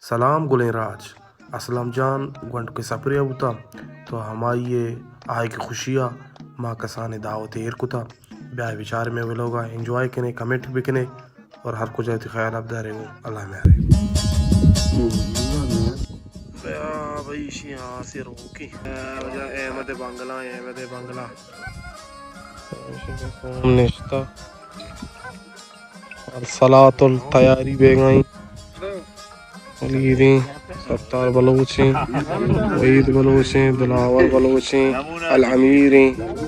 सलाम गुलेराज असलम जान गंट के सपरे होता तो हमारी ये आय की खुशियाँ माँ कसाने दावत एर कुता ब्याह विचार में वे लोग एंजॉय कने कमेंट भी कने और हर कुछ ऐसे ख्याल अब दारे अल्लाह में भाई यहाँ से रोकी अहमद बंगला निश्ता और सलातुल तैयारी बेगाई अलीदी सत्तार बलोची वहीद बलोची दिलावर बलोची अल अमीरी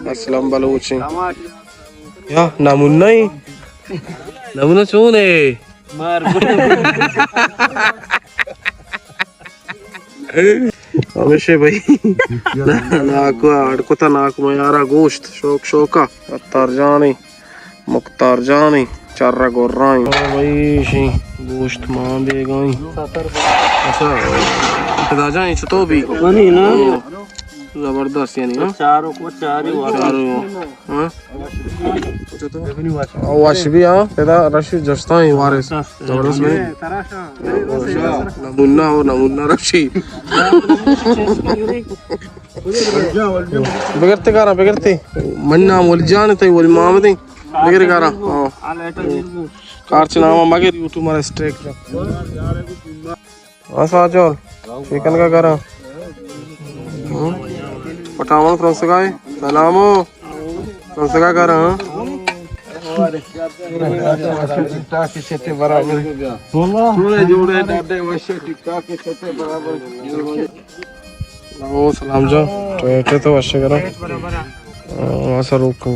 असलम बलोची या नमुन्ना ही नमुना चूने हमेशा भाई नाक अड़कुता नाक में यारा गोश्त शौक शौका अत्तार जानी मुख्तार जानी चारा गोर्राई भाई शी गोश्त मां बेगाई अच्छा इतना जाए तो भी नहीं ना जबरदस्त यानी ना चारों हां वाश भी हां तेरा रशी जस्ता ही वारिस जबरदस्त में नमुना रशी बिगड़ते मन्ना बोल जानते बोल मामते बिगड़ करा कारचनामा मगर यूट्यूब मारा स्ट्रेक साजोल चिकन का करा पटावन फ्रांसका है सलामो फ्रांसका करा टिकटॉक के सेटे बराबर जोड़े डाडे वैसे टिकटॉक के सेटे बराबर ओ सलाम जो टोयोटे तो वैसे करा आसा रोक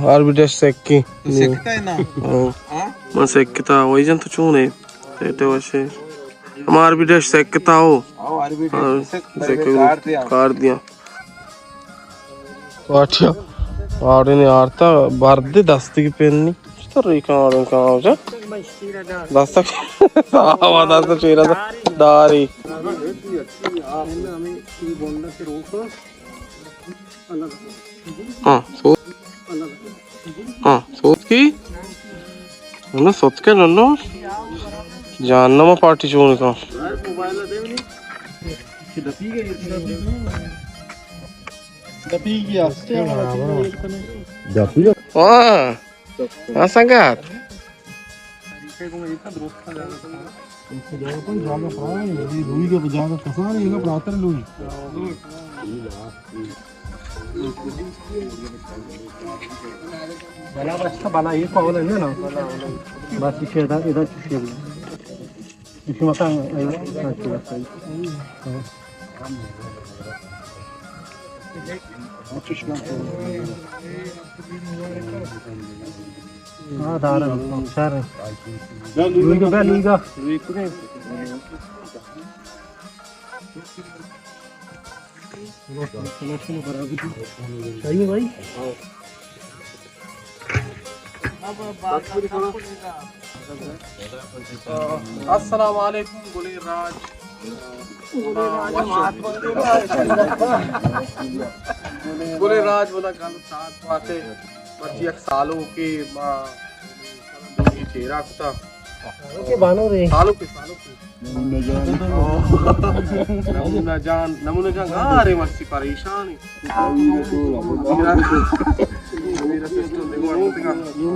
आरबीटेश सेक्की सेकता है ना मैं सेकता वही जन तो चूने तेटे वैसे हम आरबीटेश सेकता हो कार दिया पाठिया आड़े ने आरता बार दे दस्ती की पेन नहीं तो रेखा आड़े कहाँ हो जा दस्ता आवाज़ दस्ता चेहरा था दारी सोच की ना सोच के लो जानना मैं पार्टी चुन का हाँ संगात bala ini kau ni na basi idah cuci cuci makan darah besar liga सही है भाई अस्सलाम वालेकुम गुलेराज बोला कल साथ बाते बच्ची एक सालों के मां चेहरा कुता के बानो रे सालों के नमूना जान अरे मस्ती परेशान मेरा सिस्टम देखो ये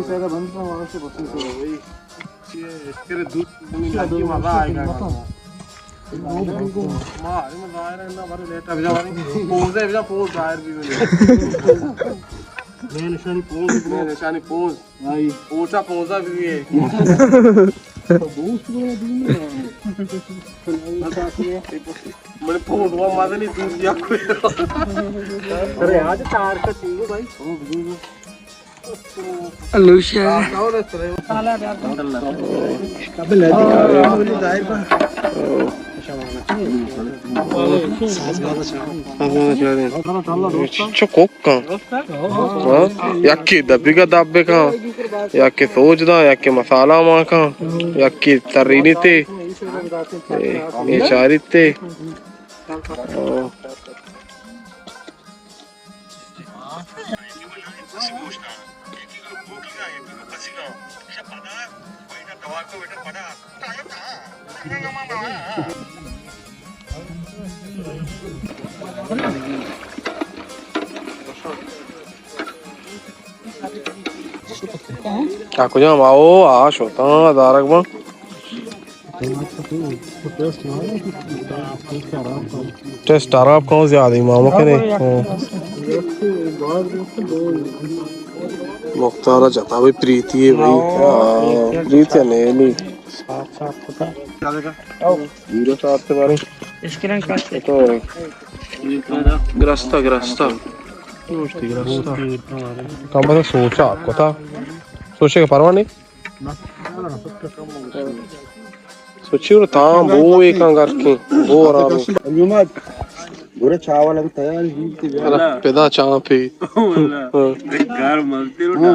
पैदा बंद था वहां से बस वही इसके दूध की मजा आएगा मां अरे मजा आएगा ना बारे लेट आ जा पोज दायर भी मैं निशानी पोज भाई पोचा पोजा भी है मैंने फोन हुआ मजा नहीं दूर दिया कोई अरे आज तार का चाहिए भाई लुशिया साला कब ले जाहिर चकोका याकी दबिगा दाबे का याके सोचदा याके मसाला मां का याके तरीनी ते ये चारी ते Aku jangan mau, shota darak bang. Test आ रहा आप कौन से आदमी मामू के नहीं मुख्तारा जाता भाई प्रीति है भाई प्रीति है नहीं जीरो सात से बारे इसके रंग का तो ग्रस्ता ग्रस्ता ग्रस्ता कम बता सोचा आपको था सोचे का परवाह नहीं सोचिए वो ताम वो एक करके वो आराम अनुमान बुरे चावल अभी तैयार ही अरे पैदा चाव पे घर मलती रो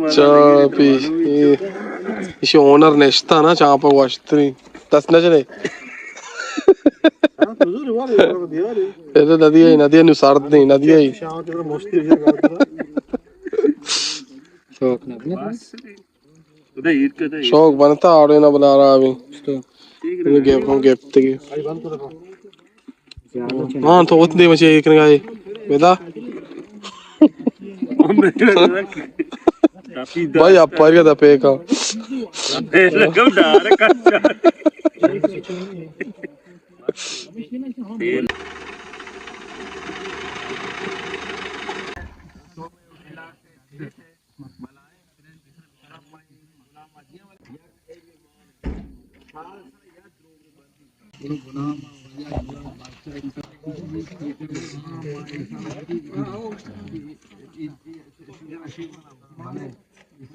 चापी इसे ओनर नेस्ता ना चापा वाश्त्री दस न चले ये नदी है अनुसार नहीं नदी है शौक बनता आड़े ना बुला रहा अभी हाँ तो उतने बचे एक निगाह बेटा भाई आप पर क्या दपे का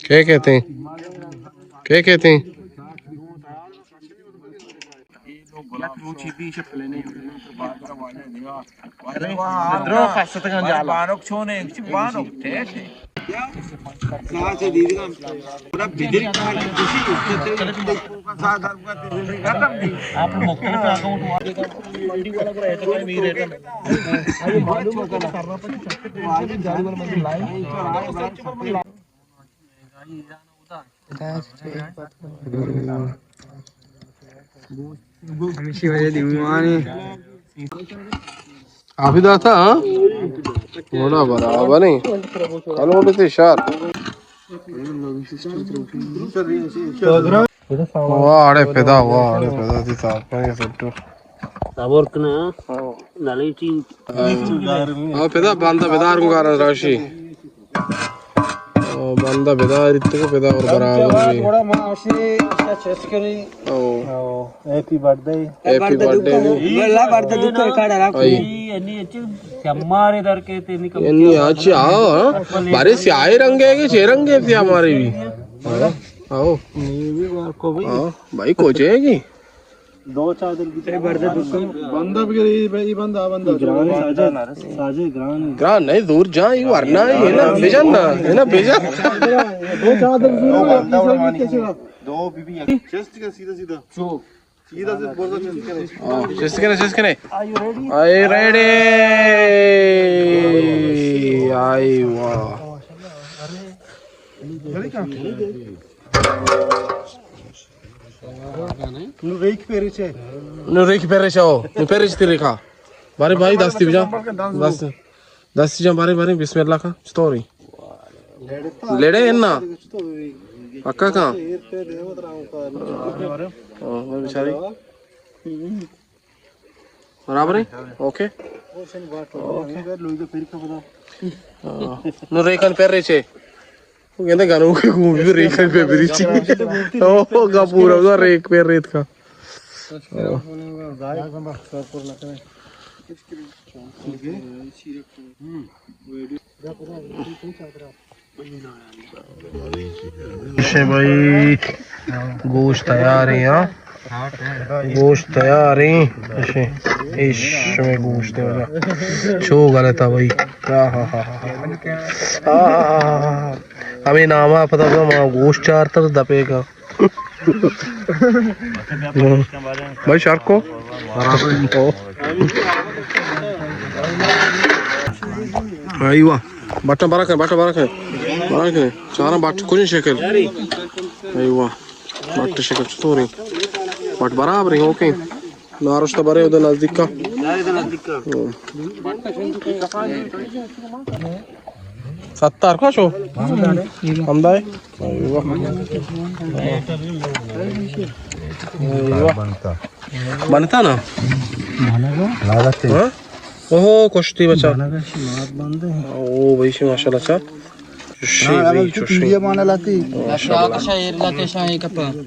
क्या कहते हैं क्या कहते हैं अभी था थोड़ा बराबर नहीं कल बोलते शार वाड़े पैदा थी साफ पे सट्टू साबोर्कना नलीटी पैदा बांधा बेदार को कारण राशि बंदा बेदार इतने को पैदा और बराबर भी थोड़ा माशी चेस करी ओ हैप्पी बर्थडे वेला बर्थडे दुख काढा राखू एनी अच्छी हमारे दर के ते निकल एनी अच्छी आओ बारे से आए रंगे के छे रंगे थे हमारे भी आओ भी को भी भाई कोचेगी दो चादर की बर्थडे दुख बंदा भी भाई बंदा ग्रान साजे ग्रान नहीं दूर जा ये वरना ये ना भेजन ना है ना भेजा दो चादर दो बीबी चेस्ट का सीधा चोक सीधा से बोल दो चेस्ट करे आई रेडी आई वाह नु रेख पेरेचे हो नु पेरेच ती रेखा बारे भाई दस्ती बिजा दस्ती जा बारे बिस्मिल्लाह का स्टोरी लेडे ना अक्का का वो बेचारी बराबर है ओके नु रेखन पेरेचे कहते गानों के घूम रेख पे ब्रिज ओ का पूरा का रेख पे रेत का भाई गोश्त तैयार है यहाँ गोश्त तैयार है इसमें गोश्त है छो गलत है भाई हमें नामा पता था वहाँ गोश्त चार तर दपे का भाई शार्क को Aywa. Bata barak hai. Chara bat kujin shekel. Aywa. Bat shekel story. Bat barabar hai, okay. Narushta bare ude nazdik ka. Sattar ka sho? Hamdai. Aywa. बनता ना ओहो कुश्ती बचा ओ भाई से माशाल्लाह सा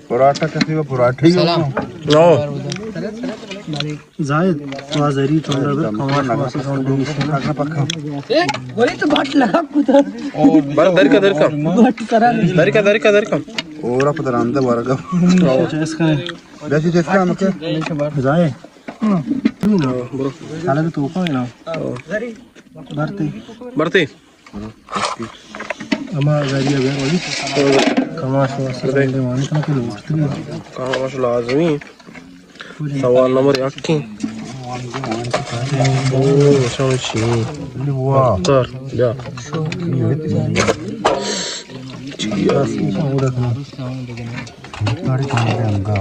पराठा कैसे वो पराठा ही नो जायद वाजरी थोड़ा खवाश वास खाना पक्का वही तो बाट लगा कुतर बर दर का और आप तो रामदा वर्गा इसका वैसे इसका मत जाए ब्रो साला तो ऊपर है ना बरते अमा गाड़ी है वाली खवाश वास माने तो के लोग कामाश लाजमी सवाल नंबर 8 ओ समझी वाह तर या गाड़ी कहाँ है हमका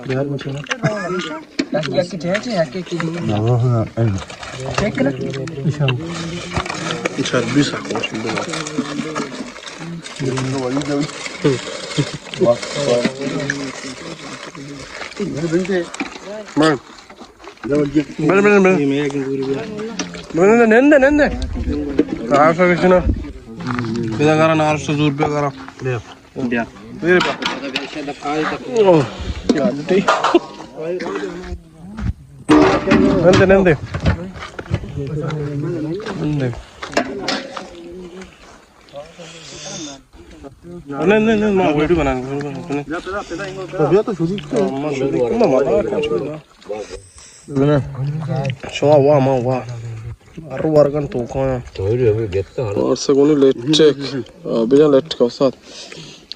बिहार में चला छब्बीस नेंदे बेदागारा नारस्ता दूर बेगारा मेरे पा नेंदे नहीं मां वीडियो बनाने तो शुरू शो वाह Arru wargan tu kaya. Seguni lecek, bijan lecek kau saat.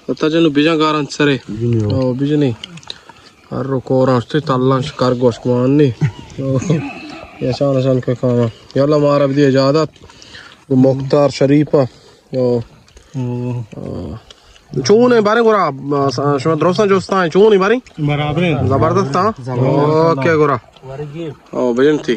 Kata jenu bijan garan sere. Oh bijan ni. Arru koran sti tallan shikar gosh kuan ni. Ya san ke kaya. Yalla mara bidi ijadat. Mukhtar Sharifa. Oh. चूने बारे गोरा show द्रोसन जोस्ता है चूने बारे बराबर जबरदस्त था okay गोरा ओ भजन थी